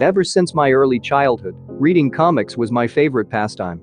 Ever since my early childhood, reading comics was my favorite pastime.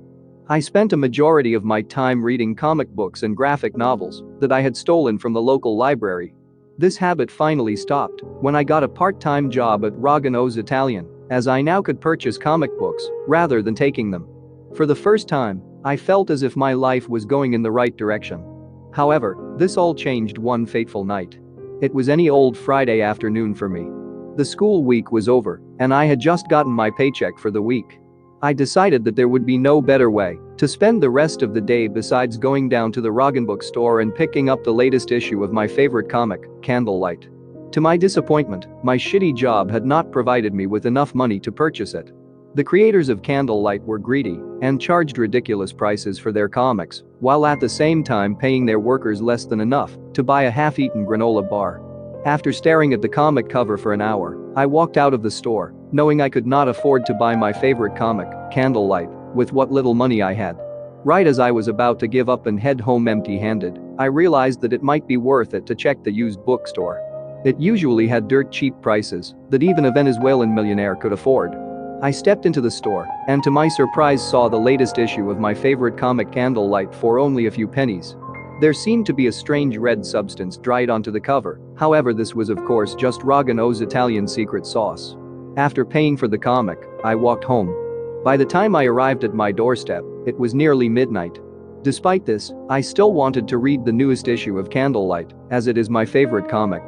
I spent a majority of my time reading comic books and graphic novels that I had stolen from the local library. This habit finally stopped when I got a part-time job at Rogano's Italian, as I now could purchase comic books rather than taking them. For the first time, I felt as if my life was going in the right direction. However, this all changed one fateful night. It was any old Friday afternoon for me. The school week was over, and I had just gotten my paycheck for the week. I decided that there would be no better way to spend the rest of the day besides going down to the Rogan bookstore and picking up the latest issue of my favorite comic, Candlelight. To my disappointment, my shitty job had not provided me with enough money to purchase it. The creators of Candlelight were greedy and charged ridiculous prices for their comics, while at the same time paying their workers less than enough to buy a half-eaten granola bar. After staring at the comic cover for an hour, I walked out of the store, knowing I could not afford to buy my favorite comic, Candlelight, with what little money I had. Right as I was about to give up and head home empty-handed, I realized that it might be worth it to check the used bookstore. It usually had dirt cheap prices that even a Venezuelan millionaire could afford. I stepped into the store and to my surprise saw the latest issue of my favorite comic Candlelight for only a few pennies. There seemed to be a strange red substance dried onto the cover, however this was of course just Rogano's Italian secret sauce. After paying for the comic, I walked home. By the time I arrived at my doorstep, it was nearly midnight. Despite this, I still wanted to read the newest issue of Candlelight, as it is my favorite comic.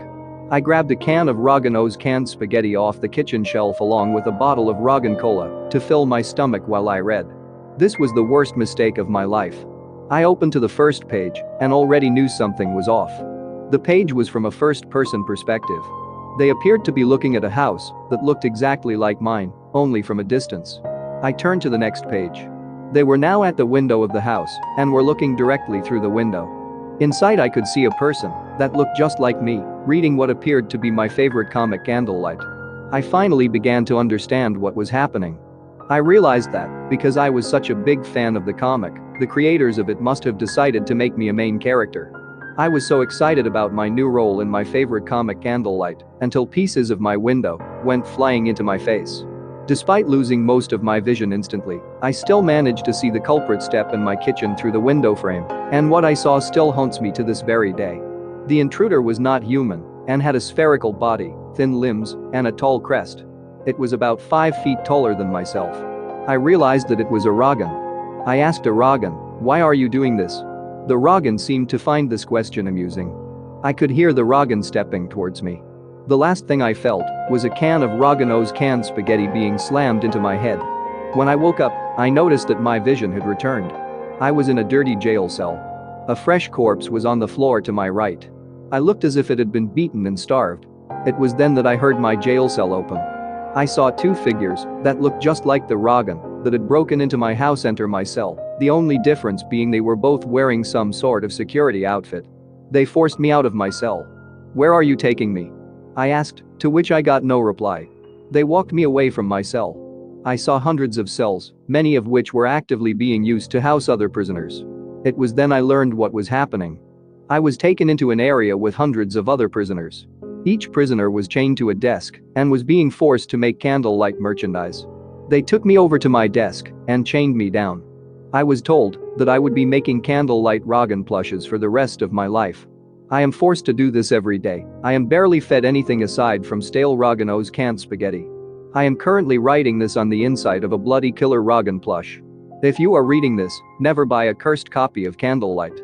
I grabbed a can of Rogano's canned spaghetti off the kitchen shelf along with a bottle of Rogan Cola to fill my stomach while I read. This was the worst mistake of my life. I opened to the first page and already knew something was off. The page was from a first-person perspective. They appeared to be looking at a house that looked exactly like mine, only from a distance. I turned to the next page. They were now at the window of the house and were looking directly through the window. Inside I could see a person that looked just like me, reading what appeared to be my favorite comic Candlelight. I finally began to understand what was happening. I realized that, because I was such a big fan of the comic, the creators of it must have decided to make me a main character. I was so excited about my new role in my favorite comic Candlelight until pieces of my window went flying into my face. Despite losing most of my vision instantly, I still managed to see the culprit step in my kitchen through the window frame, and what I saw still haunts me to this very day. The intruder was not human and had a spherical body, thin limbs, and a tall crest. It was about 5 feet taller than myself. I realized that it was a Rogan. I asked a Rogan, "Why are you doing this?" The Rogan seemed to find this question amusing. I could hear the Rogan stepping towards me. The last thing I felt was a can of Rogano's canned spaghetti being slammed into my head. When I woke up, I noticed that my vision had returned. I was in a dirty jail cell. A fresh corpse was on the floor to my right. I looked as if it had been beaten and starved. It was then that I heard my jail cell open. I saw 2 figures that looked just like the Rogan that had broken into my house enter my cell, the only difference being they were both wearing some sort of security outfit. They forced me out of my cell. "Where are you taking me?" I asked, to which I got no reply. They walked me away from my cell. I saw hundreds of cells, many of which were actively being used to house other prisoners. It was then I learned what was happening. I was taken into an area with hundreds of other prisoners. Each prisoner was chained to a desk and was being forced to make Candlelight merchandise. They took me over to my desk and chained me down. I was told that I would be making Candlelight Rogan plushes for the rest of my life. I am forced to do this every day. I am barely fed anything aside from stale Rogano's canned spaghetti. I am currently writing this on the inside of a bloody killer Rogan plush. If you are reading this, never buy a cursed copy of Candlelight.